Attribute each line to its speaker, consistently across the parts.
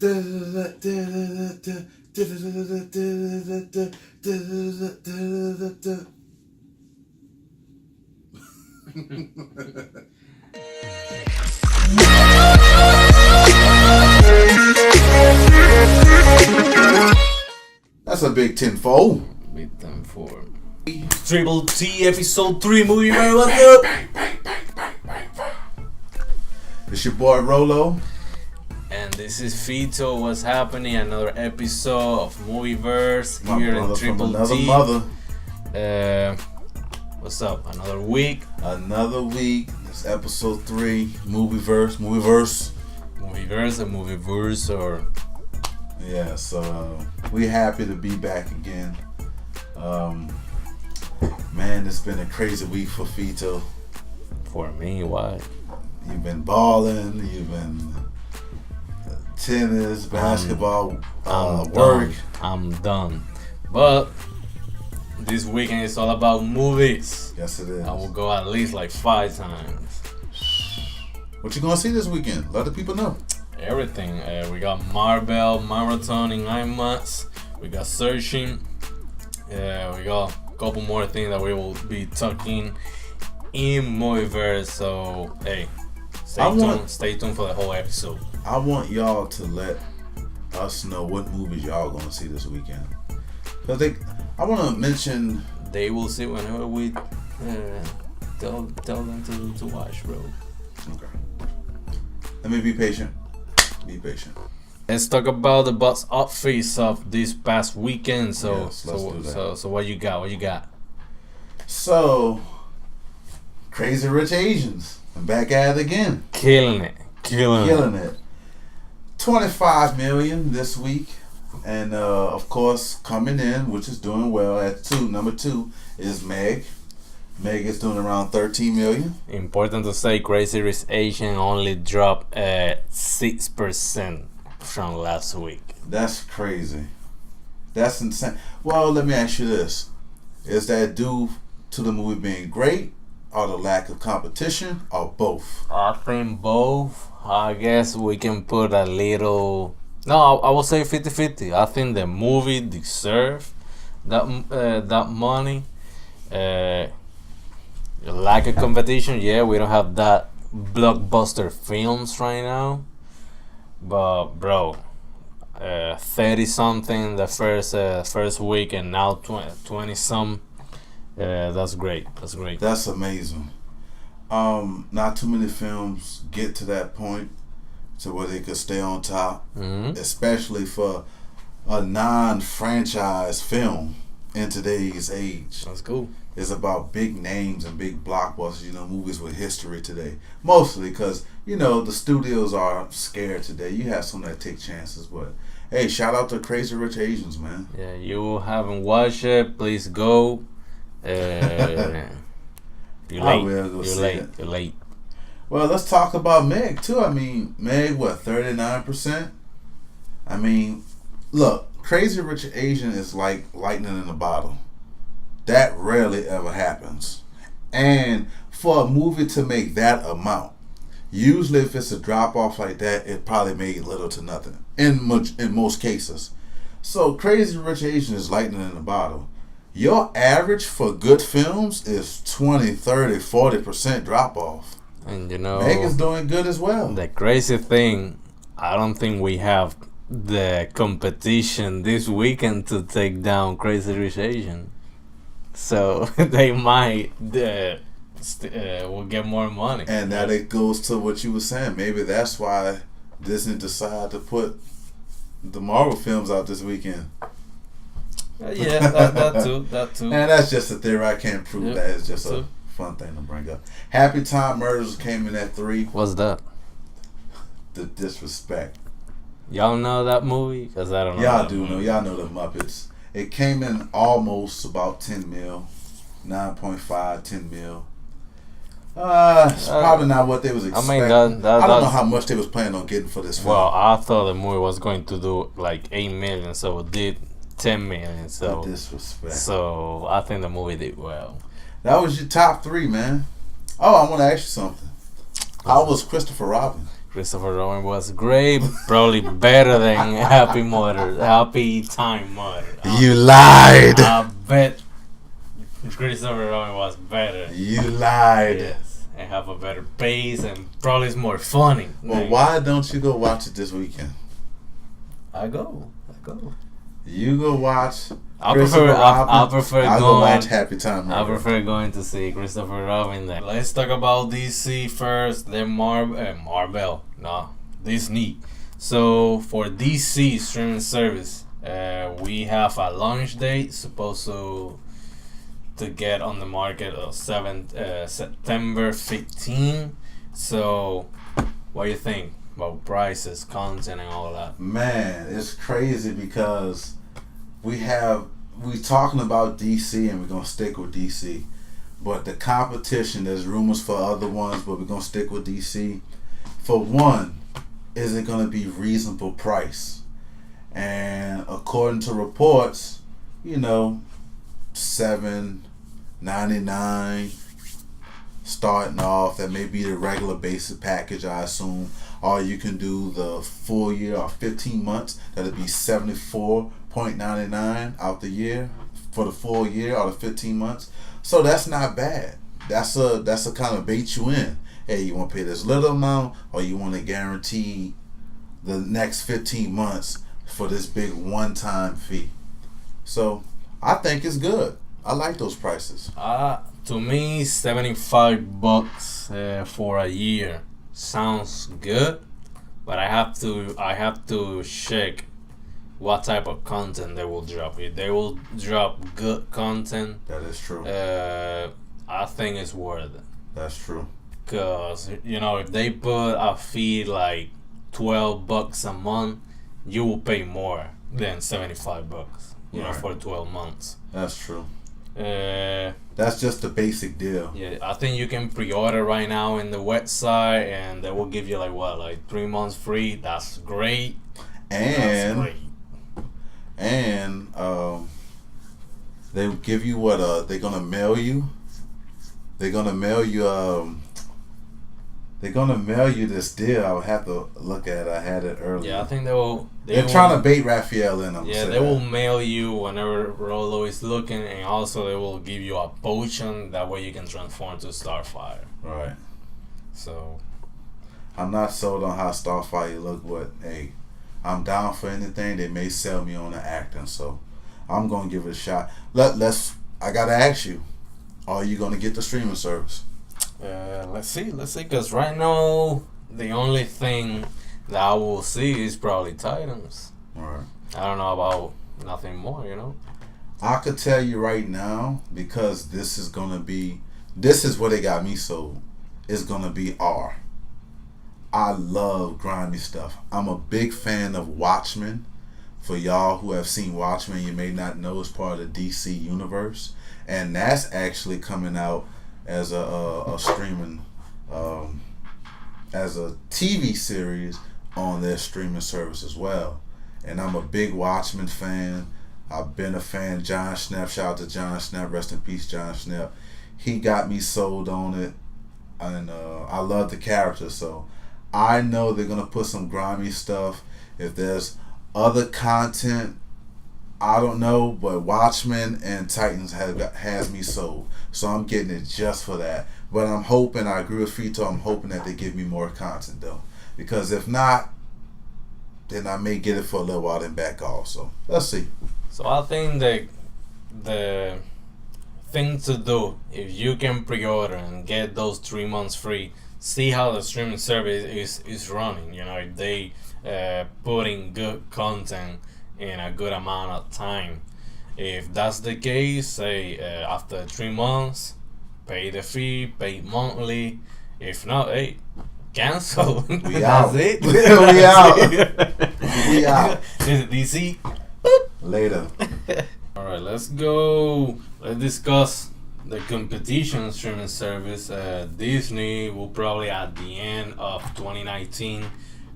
Speaker 1: That's a big 10-4.
Speaker 2: Big 10-4. Triple T episode 3 movie. What's up?
Speaker 1: It's your boy Rolo.
Speaker 2: And this is Fito. What's happening? Another episode of Movieverse here in Triple T.
Speaker 1: Mother.
Speaker 2: What's up? Another week.
Speaker 1: Another week. It's episode 3. Movieverse and
Speaker 2: Movieverse, or
Speaker 1: yeah. So we happy to be back again. Man, it's been a crazy week for Fito.
Speaker 2: For me, why?
Speaker 1: You've been balling. You've been tennis, basketball, work.
Speaker 2: I'm done. But this weekend is all about movies.
Speaker 1: Yes, it is.
Speaker 2: I will go at least like 5 times.
Speaker 1: What you gonna see this weekend? Let the people know.
Speaker 2: Everything. We got Marvel Marathon in IMAX. We got Searching. We got a couple more things that we will be talking in Movieverse. So hey, stay tuned for the whole episode.
Speaker 1: I want y'all to let us know what movies y'all gonna see this weekend. Cause I want to mention.
Speaker 2: They will see whenever we tell them to watch, bro.
Speaker 1: Okay. Let me be patient. Be patient.
Speaker 2: Let's talk about the box office of this past weekend. So,
Speaker 1: yes, let's do that.
Speaker 2: So what you got? What you got?
Speaker 1: So, Crazy Rich Asians. I'm back at it again.
Speaker 2: Killing it.
Speaker 1: 25 million this week. And of course, coming in, which is doing well at number 2 is Meg. Meg is doing around 13 million.
Speaker 2: Important to say, Crazy Rich Asian only dropped 6% from last week.
Speaker 1: That's crazy. That's insane. Well, let me ask you this: is that due to the movie being great, or the lack of competition, or both?
Speaker 2: I think both. I guess we can put a little. No, I will say 50-50. I think the movie deserves that money. Lack of competition, yeah, we don't have that blockbuster films right now. But bro, 30 something the first week, and now 20 some. That's great.
Speaker 1: That's amazing. Not too many films get to that point to where they could stay on top, especially for a non-franchise film in today's age.
Speaker 2: That's cool.
Speaker 1: It's about big names and big blockbusters, movies with history today. Mostly because, the studios are scared today. You have some that take chances, but hey, shout out to Crazy Rich Asians, man.
Speaker 2: Yeah, you haven't watched it, please go. You're late.
Speaker 1: Well, let's talk about Meg, too. I mean, Meg, 39%? I mean, look, Crazy Rich Asian is like lightning in a bottle. That rarely ever happens. And for a movie to make that amount, usually if it's a drop off like that, it probably made little to nothing in most cases. So Crazy Rich Asian is lightning in a bottle. Your average for good films is 20, 30, 40% drop off.
Speaker 2: And
Speaker 1: Meg is doing good as well.
Speaker 2: The crazy thing, I don't think we have the competition this weekend to take down Crazy Rich Asian. So they might will get more money.
Speaker 1: And that it goes to what you were saying. Maybe that's why Disney decided to put the Marvel films out this weekend.
Speaker 2: Yeah, that too.
Speaker 1: And that's just a theory. I can't prove that. It's just a fun thing to bring up. Happy Time Murders came in at 3.
Speaker 2: What's that?
Speaker 1: The Disrespect.
Speaker 2: Y'all know that movie? Because I don't know.
Speaker 1: Y'all do know. Y'all know the Muppets. It came in almost about 10 mil. 9.5, 10 mil. It's probably not what they was expecting. I mean, I don't know how much they was planning on getting for this film.
Speaker 2: Well, I thought the movie was going to do like 8 million, so it did 10 million. So
Speaker 1: Disrespect.
Speaker 2: So I think the movie did well.
Speaker 1: That was your top 3, man. Oh, I want to ask you something. How was Christopher Robin?
Speaker 2: Christopher Robin was great, probably better than Happy Time Mother.
Speaker 1: You lied.
Speaker 2: I bet Christopher Robin was better.
Speaker 1: You lied.
Speaker 2: Yes, and have a better pace and probably is more funny.
Speaker 1: Well, why don't you go watch it this weekend?
Speaker 2: I go.
Speaker 1: You go watch.
Speaker 2: I prefer
Speaker 1: I'll go watch Happy Time.
Speaker 2: I prefer going to see Christopher Robin. Then let's talk about DC first. Then Marvel, no, Disney. So for DC streaming service, we have a launch date supposed to get on the market of September 15. So what do you think about prices, content, and all that?
Speaker 1: Man, it's crazy because we talking about DC and we're gonna stick with DC, but the competition, there's rumors for other ones, but we're gonna stick with DC. For one, is it gonna be reasonable price? And according to reports, $7.99 starting off. That may be the regular basic package, I assume. Or you can do the full year or 15 months. That'll be $74.99 out the year for the full year or the 15 months. So that's not bad. That's a kind of bait you in. Hey, you want to pay this little amount, or you want to guarantee the next 15 months for this big one-time fee. So I think it's good. I like those prices.
Speaker 2: To me, $75 for a year sounds good, but I have to check what type of content they will drop. If they will drop good content,
Speaker 1: that is true.
Speaker 2: I think it's worth it.
Speaker 1: That's true.
Speaker 2: Cause if they put a fee like $12 a month, you will pay more than $75.
Speaker 1: Right.
Speaker 2: For 12 months.
Speaker 1: That's true.
Speaker 2: That's
Speaker 1: just the basic deal.
Speaker 2: Yeah, I think you can pre-order right now in the website, and they will give you like 3 months free. That's great.
Speaker 1: And they give you what? They're gonna mail you. They're gonna mail you this deal. I would have to look at it. I had it earlier.
Speaker 2: Yeah, I think they're
Speaker 1: trying to bait Raphael in.
Speaker 2: They will mail you whenever Rolo is looking, and also they will give you a potion. That way you can transform to Starfire.
Speaker 1: Right.
Speaker 2: So
Speaker 1: I'm not sold on how Starfire look, but hey, I'm down for anything. They may sell me on the acting, so I'm gonna give it a shot. I gotta ask you, are you gonna get the streaming service?
Speaker 2: Let's see, because right now the only thing that I will see is probably Titans.
Speaker 1: Right.
Speaker 2: I don't know about nothing more,
Speaker 1: I could tell you right now, because this is what they got me sold. It's gonna be R. I love grimy stuff. I'm a big fan of Watchmen. For y'all who have seen Watchmen, you may not know it's part of the DC universe, and that's actually coming out as a streaming, as a TV series on their streaming service as well. And I'm a big Watchmen fan. I've been a fan. John Schnepp, shout out to John Schnepp, rest in peace, John Schnepp. He got me sold on it, and I love the character. So I know they're gonna put some grimy stuff. If there's other content, I don't know, but Watchmen and Titans has me sold. So I'm getting it just for that. But I'm hoping, I agree with Fito, I'm hoping that they give me more content though. Because if not, then I may get it for a little while and back off. So let's see.
Speaker 2: So I think that the thing to do, if you can pre-order and get those 3 months free, see how the streaming service is running. If they putting good content in a good amount of time. If that's the case, say after 3 months, pay the fee, pay monthly. If not, hey, cancel.
Speaker 1: We
Speaker 2: That's
Speaker 1: out.
Speaker 2: it.
Speaker 1: We out. We out.
Speaker 2: This is DC.
Speaker 1: Later.
Speaker 2: Alright, let's go. Let's discuss the competition streaming service. Disney will probably at the end of 2019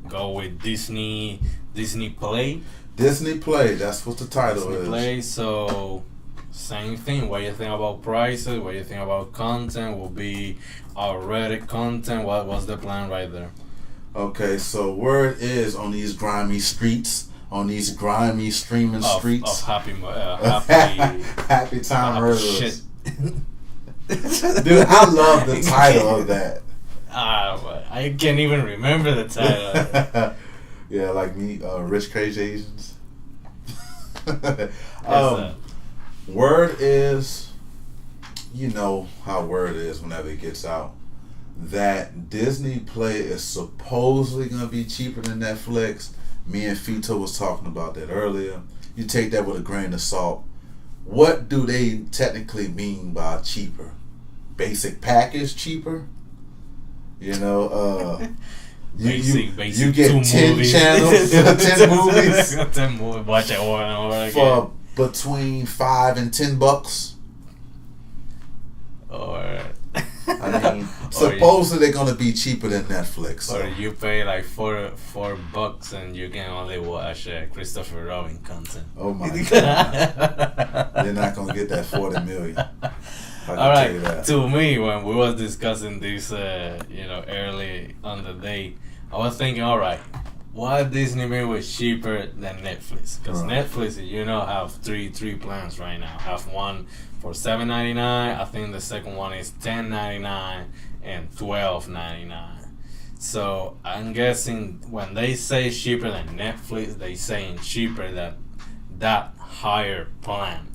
Speaker 2: go with Disney Play.
Speaker 1: Disney Play, that's what the title
Speaker 2: Disney
Speaker 1: is.
Speaker 2: Play, so same thing. What do you think about prices? What do you think about content? Will be our Reddit content? What's the plan right there?
Speaker 1: Okay, so word is on these grimy streets, on these grimy streaming streets.
Speaker 2: Of happy
Speaker 1: Happy time murderers.
Speaker 2: shit.
Speaker 1: Dude, I love the title of that.
Speaker 2: I can't even remember the title.
Speaker 1: Yeah, like me, Rich Crazy Asians. Word is, you know how word is whenever it gets out, that Disney Play is supposedly going to be cheaper than Netflix. Me and Fito was talking about that earlier. You take that with a grain of salt. What do they technically mean by cheaper? Basic package cheaper? You know,
Speaker 2: basic
Speaker 1: you get 10
Speaker 2: movies.
Speaker 1: channels, 10 movies
Speaker 2: 10 movies, watch it over and over again.
Speaker 1: for between $5 and $10.
Speaker 2: Or
Speaker 1: I mean, supposedly they're gonna be cheaper than Netflix. So.
Speaker 2: Or you pay like $4 and you can only watch Christopher Robin content.
Speaker 1: Oh my god, you're not gonna get that 40 million.
Speaker 2: All right. To me, when we was discussing this, early on the day, I was thinking, all right, why Disney movie was cheaper than Netflix? Because Netflix, have three plans right now. Have one for $7.99. I think the second one is $10.99 and $12.99. So I'm guessing when they say cheaper than Netflix, they saying cheaper than that higher plan.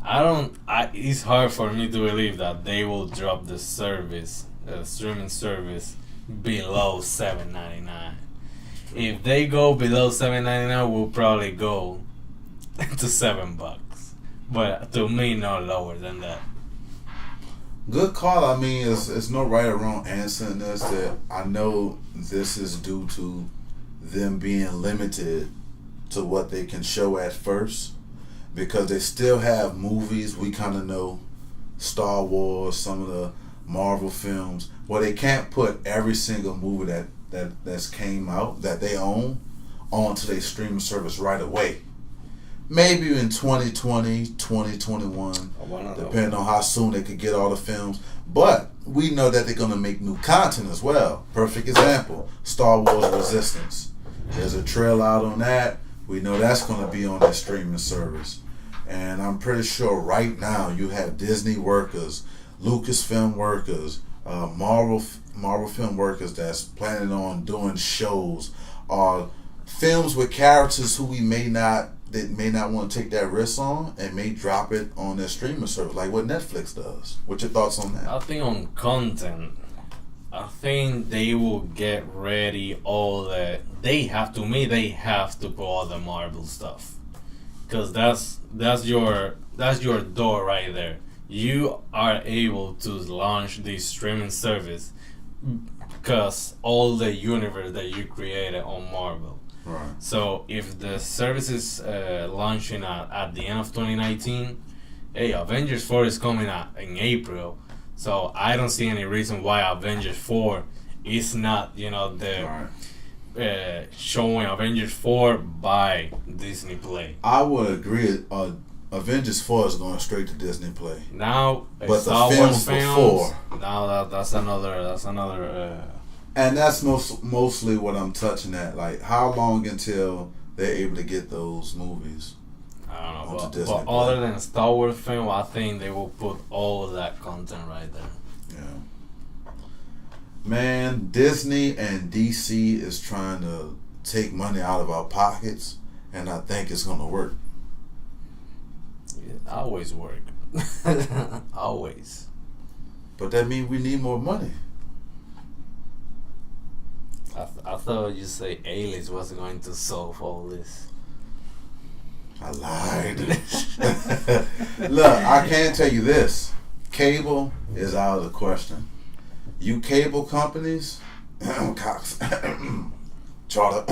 Speaker 2: It's hard for me to believe that they will drop the streaming service below $7.99. If they go below $7.99, we'll probably go to $7. But to me, no lower than that.
Speaker 1: Good call. I mean, it's no right or wrong answer in this. That I know this is due to them being limited to what they can show at first, because they still have movies we kind of know, Star Wars, some of the Marvel films, where they can't put every single movie that's came out that they own onto their streaming service right away. Maybe in 2020, 2021, depending on how soon they could get all the films. But we know that they're going to make new content as well. Perfect example, Star Wars Resistance. There's a trailer out on that. We know that's going to be on their streaming service. And I'm pretty sure right now you have Disney workers, Lucasfilm workers, Marvel film workers that's planning on doing shows or films with characters who may not want to take that risk on and may drop it on their streaming service, like what Netflix does. What's your thoughts on that?
Speaker 2: I think on content, I think they will get ready all the. They have to put all the Marvel stuff, because that's your door right there. You are able to launch this streaming service because all the universe that you created on Marvel.
Speaker 1: Right.
Speaker 2: So if the service is launching at the end of 2019, Avengers 4 is coming out in April. So I don't see any reason why Avengers 4 is not, showing Avengers 4 by Disney Play.
Speaker 1: I would agree. Avengers 4 is going straight to Disney Play.
Speaker 2: Now,
Speaker 1: but
Speaker 2: Star
Speaker 1: the
Speaker 2: Wars
Speaker 1: films before.
Speaker 2: Now that's another.
Speaker 1: And that's mostly what I'm touching at. Like, how long until they're able to get those movies?
Speaker 2: I don't know. But other than Star Wars film, I think they will put all of that content right there.
Speaker 1: Yeah. Man, Disney and DC is trying to take money out of our pockets, and I think it's going to work.
Speaker 2: It always work. Always.
Speaker 1: But that means we need more money.
Speaker 2: I thought you say aliens was going to solve all this.
Speaker 1: I lied. Look, I can tell you this. Cable is out of the question. You cable companies, Cox, Charter,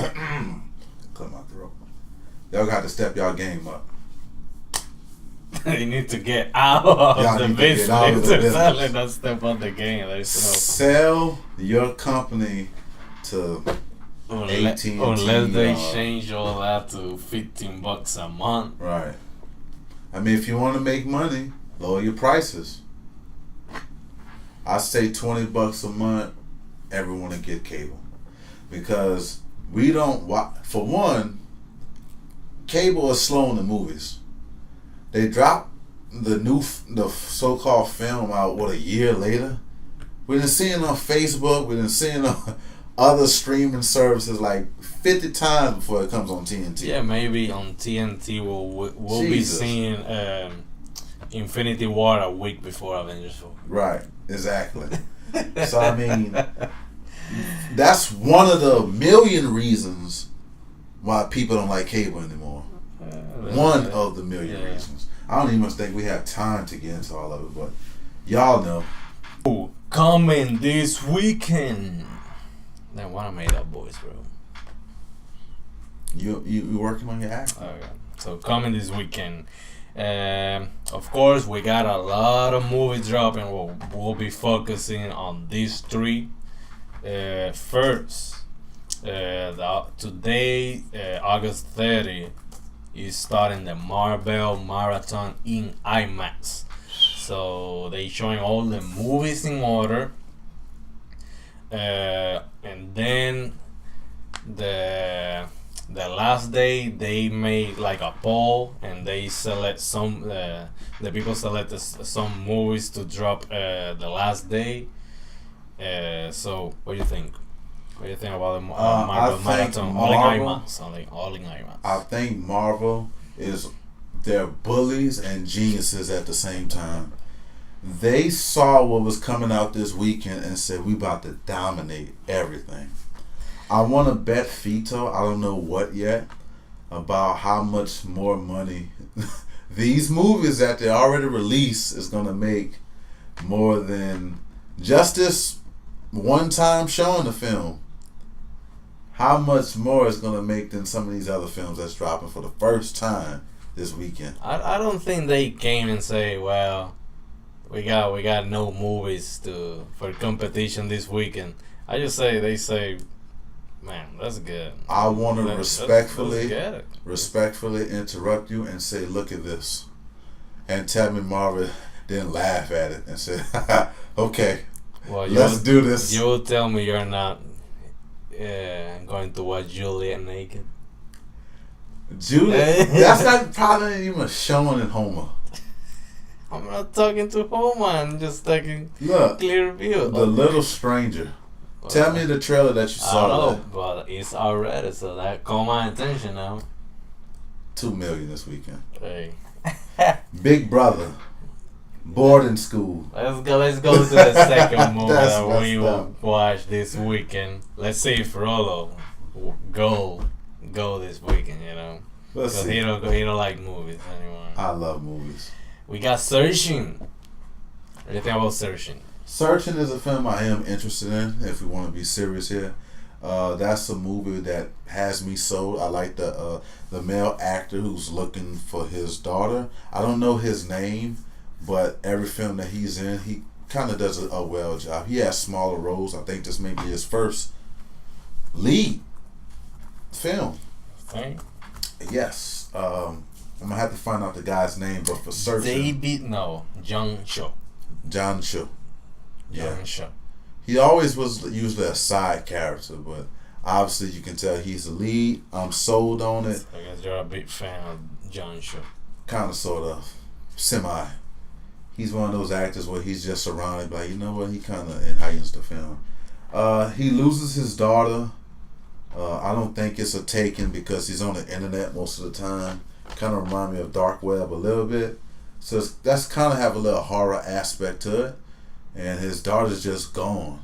Speaker 1: clear my throat. Y'all got to step y'all game up.
Speaker 2: You need to get out of the business. Not step on the game.
Speaker 1: Sell your company to AT&T.
Speaker 2: Unless they change all that to $15 a month.
Speaker 1: Right. I mean, if you want to make money, lower your prices. I say $20 a month, everyone will get cable. because we don't watch. For one, cable is slow in the movies. They drop the so-called film out a year later. We done seen it on Facebook. We done seen it on other streaming services like 50 times before it comes on TNT.
Speaker 2: Yeah, maybe on TNT we'll be seeing Infinity War a week before Avengers 4.
Speaker 1: Right, exactly. So I mean, that's one of the million reasons why people don't like cable anymore. One of the million reasons. I don't even think we have time to get into all of it, but y'all know.
Speaker 2: Coming this weekend. Then what I made up voice, bro.
Speaker 1: You working on your act?
Speaker 2: Okay. So coming this weekend. Of course, we got a lot of movies dropping. We'll be focusing on these three. First, today, August 30, is starting the Marvel Marathon in IMAX. So they showing all the movies in order, and then the last day they made like a poll and they select the people selected some movies to drop the last day. So what do you think? What do you think about the Marvel Marathon? All in IMAX.
Speaker 1: I think Marvel is they're bullies and geniuses at the same time. They saw what was coming out this weekend and said, we about to dominate everything. I want to bet Fito, I don't know what yet, about how much more money these movies that they already released is going to make more than just this one time showing the film. How much more is going to make than some of these other films that's dropping for the first time this weekend?
Speaker 2: I don't think they came and say, well, we got no movies for competition this weekend. I just say they say, man, that's good.
Speaker 1: I want to respectfully interrupt you and say, look at this, and tell me Marvin didn't laugh at it and say, okay, well, let's do this.
Speaker 2: You will tell me you're not going to watch Juliet naked.
Speaker 1: Juliet? That's not probably even showing in Homer.
Speaker 2: I'm not talking to Homer. I'm just talking clear view.
Speaker 1: The Little Stranger. Well, tell me the trailer that you saw.
Speaker 2: I don't know, but it's already, so that caught my attention now.
Speaker 1: 2 million this weekend.
Speaker 2: Hey.
Speaker 1: Big Brother. Boarding School.
Speaker 2: Let's go to the second movie that we will watch this weekend. Let's see if Rolo will go this weekend. You know, because he don't like movies anymore.
Speaker 1: I love movies.
Speaker 2: We got Searching. What do you think about Searching?
Speaker 1: Searching is a film I am interested in. If we want to be serious here, that's a movie that has me sold. I like the male actor who's looking for his daughter. I don't know his name, but every film that he's in, he kind of does a well job. He has smaller roles. I think this may be his first lead film.
Speaker 2: Okay.
Speaker 1: Yes. I'm gonna have to find out the guy's name, but for Searching,
Speaker 2: John Cho.
Speaker 1: John Cho.
Speaker 2: Yeah. John Cho.
Speaker 1: He always was usually a side character, but obviously you can tell he's the lead. I'm sold on it.
Speaker 2: I guess you're a big fan of John Cho.
Speaker 1: Kind of, sort of, semi. He's one of those actors where he's just surrounded by, you know what, he kind of enhance the film. He loses his daughter. I don't think it's a taken because he's on the internet most of the time. Kind of remind me of Dark Web a little bit. So that's kind of have a little horror aspect to it. And his daughter's just gone.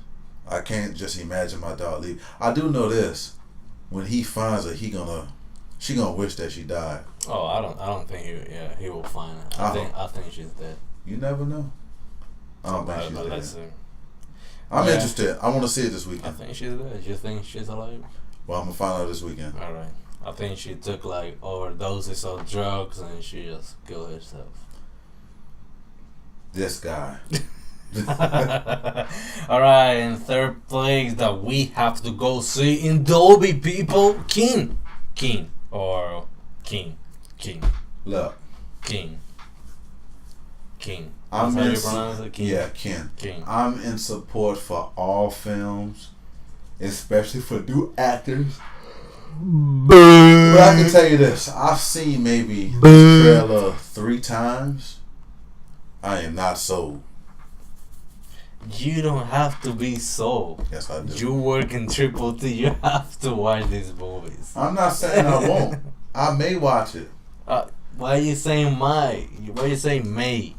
Speaker 1: I can't just imagine my daughter leave. I do know this: when he finds her, she gonna wish that she died.
Speaker 2: Oh, I don't think he will find her. I think she's dead.
Speaker 1: You never know. I don't think she's
Speaker 2: let's see.
Speaker 1: I'm interested. I want to see it this weekend.
Speaker 2: I think she's dead. You think she's alive?
Speaker 1: Well, I'm gonna find out this weekend.
Speaker 2: All right. I think she took like overdoses of drugs and she just killed herself.
Speaker 1: This guy.
Speaker 2: Alright, in third place that we have to go see in Dolby, people. King.
Speaker 1: Look.
Speaker 2: King.
Speaker 1: I'm
Speaker 2: how you pronounce it? King.
Speaker 1: Yeah, King. I'm in support for all films especially for new actors. But I can tell you this: I've seen maybe this trailer 3 times. I am not sold.
Speaker 2: You don't have to be sold.
Speaker 1: Yes, I do.
Speaker 2: You work in Triple T. You have to watch these movies.
Speaker 1: I'm not saying I won't. I may watch it.
Speaker 2: Why are you saying may? Why are you saying may?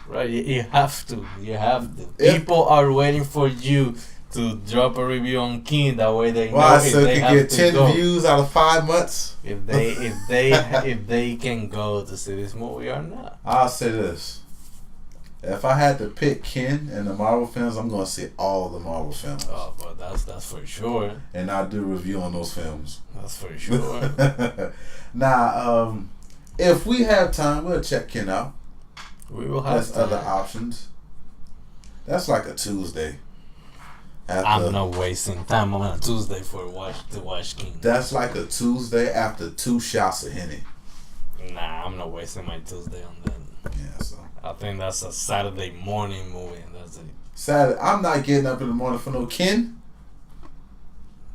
Speaker 2: Right? You have to. You have to. People are waiting for you to drop a review on King. That way they know if
Speaker 1: so
Speaker 2: they
Speaker 1: can
Speaker 2: have
Speaker 1: get
Speaker 2: to
Speaker 1: 10
Speaker 2: go.
Speaker 1: views out of 5 months.
Speaker 2: If they can go to see this movie or not.
Speaker 1: I'll say this. If I had to pick Ken in the Marvel films, I'm going to see all the Marvel films.
Speaker 2: Oh, but that's for sure.
Speaker 1: And I'll do a review on those films.
Speaker 2: That's for sure.
Speaker 1: Now, if we have time, we'll check Ken out.
Speaker 2: We will have
Speaker 1: There's other options. That's like a Tuesday.
Speaker 2: I'm not wasting time on a Tuesday to watch King.
Speaker 1: That's like a Tuesday after 2 shots of Henny.
Speaker 2: Nah, I'm not wasting my Tuesday on that.
Speaker 1: Yeah, so.
Speaker 2: I think that's a Saturday morning movie, and that's it.
Speaker 1: Saturday. I'm not getting up in the morning for no Ken.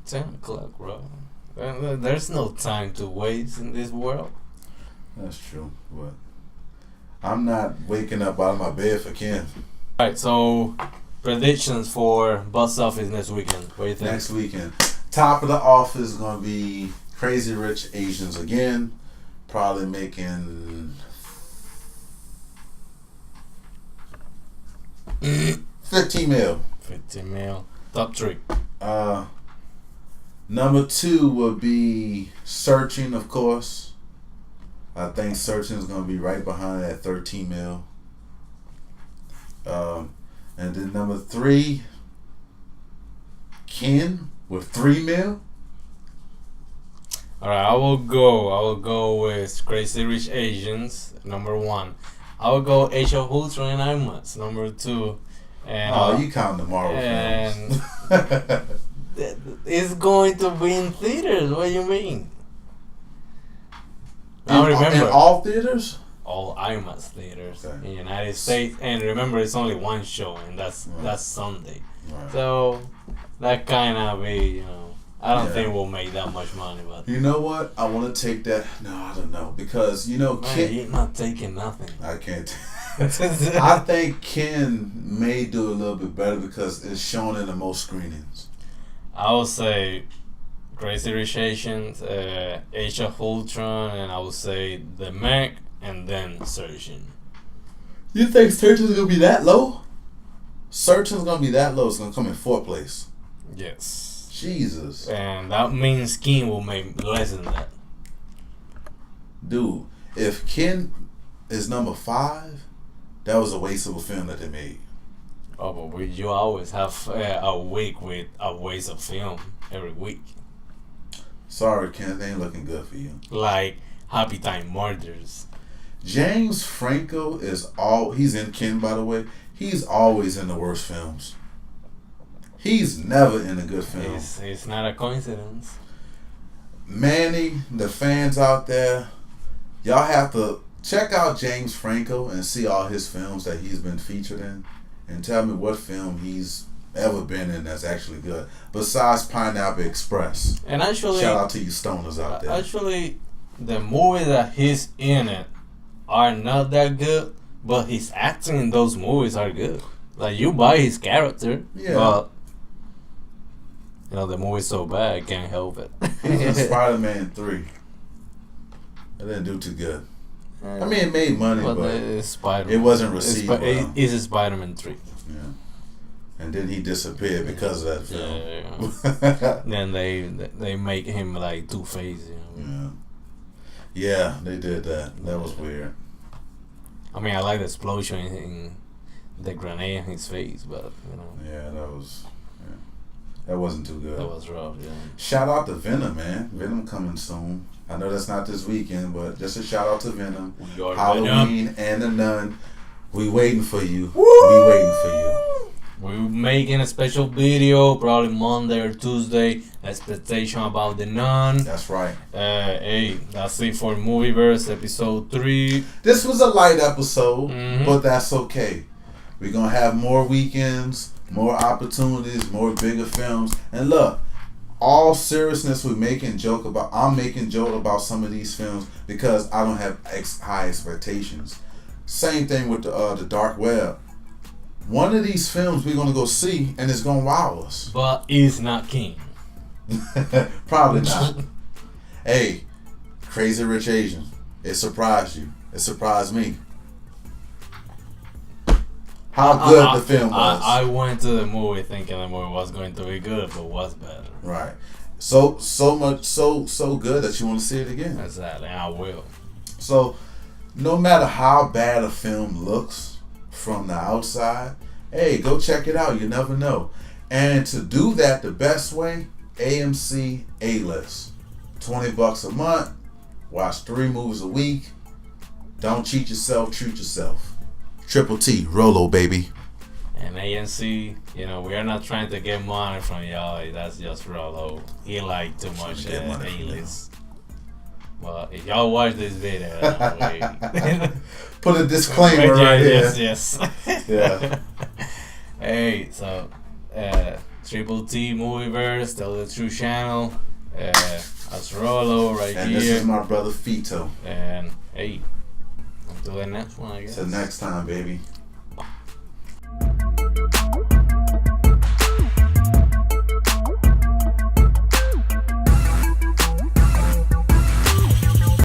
Speaker 2: 10 o'clock, bro. There's no time to waste in this world.
Speaker 1: That's true, but I'm not waking up out of my bed for Ken.
Speaker 2: Alright, so predictions for box office next weekend. What do you think?
Speaker 1: Next weekend. Top of the office is going to be Crazy Rich Asians again. Probably making 15 mil.
Speaker 2: 15 mil. Top 3.
Speaker 1: Number 2 will be Searching, of course. I think Searching is going to be right behind that 13 mil. And then number 3, Ken with 3 mil.
Speaker 2: Alright, I will go with Crazy Rich Asians, number 1. I will go Age of Ultron and IMAX, number 2. And
Speaker 1: you count the Marvel
Speaker 2: and
Speaker 1: films.
Speaker 2: it's going to be in theaters. What do you mean? Now remember,
Speaker 1: in all theaters?
Speaker 2: all IMAX theaters
Speaker 1: Okay.
Speaker 2: in the United States, and remember, it's only one show, and that's Sunday.
Speaker 1: Right.
Speaker 2: So that kind of be, I don't
Speaker 1: Yeah.
Speaker 2: think we'll make that much money, but
Speaker 1: You know what? I want to take that. No, I don't know. Because,
Speaker 2: man,
Speaker 1: Ken.
Speaker 2: you're not taking nothing.
Speaker 1: I can't. I think Ken may do a little bit better because it's shown in the most screenings.
Speaker 2: I would say Crazy Rich Asians, Age of Ultron, and I would say The Meg, and then Searching.
Speaker 1: You think Searching's going to be that low? Searching's going to be that low. It's going to come in 4th place.
Speaker 2: Yes.
Speaker 1: Jesus.
Speaker 2: And that means King will make less than that.
Speaker 1: Dude, if Ken is number 5, that was a waste of a film that they made.
Speaker 2: Oh, but you always have a week with a waste of film every week.
Speaker 1: Sorry, Ken, they ain't looking good for you.
Speaker 2: Like Happy Time Murders.
Speaker 1: James Franco he's in Ken, by the way. He's always in the worst films. He's never in a good film.
Speaker 2: It's not a coincidence.
Speaker 1: Manny, the fans out there, y'all have to check out James Franco and see all his films that he's been featured in, and tell me what film he's ever been in that's actually good besides Pineapple Express.
Speaker 2: And actually,
Speaker 1: shout out to you stoners out there.
Speaker 2: Actually, the movies that he's in it are not that good, but his acting in those movies are good. Like, you buy his character,
Speaker 1: Yeah.
Speaker 2: but the movie's so bad, I can't help it.
Speaker 1: He's in Spider-Man 3. It didn't do too good. I mean, it made money, but
Speaker 2: it's Spider-Man.
Speaker 1: it wasn't received well.
Speaker 2: It's a Spider-Man 3.
Speaker 1: Yeah. And then he disappeared because of that film.
Speaker 2: Yeah. Then they make him like Two-Face.
Speaker 1: Yeah, they did that. That was weird.
Speaker 2: I mean, I like the explosion in the grenade in his face, but
Speaker 1: Yeah, that wasn't too good.
Speaker 2: that was rough. Yeah.
Speaker 1: Shout out to Venom, man. Venom coming soon. I know that's not this weekend, but just a shout out to Venom.
Speaker 2: We are
Speaker 1: Halloween
Speaker 2: Venom.
Speaker 1: and the Nun. We waiting for you.
Speaker 2: Woo!
Speaker 1: We waiting for you.
Speaker 2: We're making a special video, probably Monday or Tuesday. Expectation about the Nun.
Speaker 1: That's right.
Speaker 2: Hey, that's it for Movieverse episode 3.
Speaker 1: This was a light episode,
Speaker 2: Mhm.
Speaker 1: but that's okay. We're going to have more weekends, more opportunities, more bigger films. And look, all seriousness, I'm making joke about some of these films because I don't have high expectations. Same thing with the dark web. One of these films we're gonna go see and it's gonna wow us.
Speaker 2: But it's not King.
Speaker 1: Probably not. Hey, Crazy Rich Asian. It surprised you. It surprised me. How good the film was.
Speaker 2: I went to the movie thinking the movie was going to be good, but was better.
Speaker 1: Right. So good that you want to see it again.
Speaker 2: Exactly, and I will.
Speaker 1: So, no matter how bad a film looks from the outside, hey, go check it out. You never know. And to do that the best way, AMC A-List. $20 a month. Watch 3 movies a week. Don't cheat yourself. Treat yourself. Triple T, Rolo, baby.
Speaker 2: And ANC, we are not trying to get money from y'all. That's just Rolo. He like too much A-list. Well, if y'all watch this video,
Speaker 1: put a disclaimer right here.
Speaker 2: Yes.
Speaker 1: Yeah.
Speaker 2: Hey, so Triple T Movieverse, Tell the True channel. That's Rolo right
Speaker 1: and
Speaker 2: here.
Speaker 1: And this is my brother Fito.
Speaker 2: And hey. Until the next one, I guess.
Speaker 1: Till next time, baby.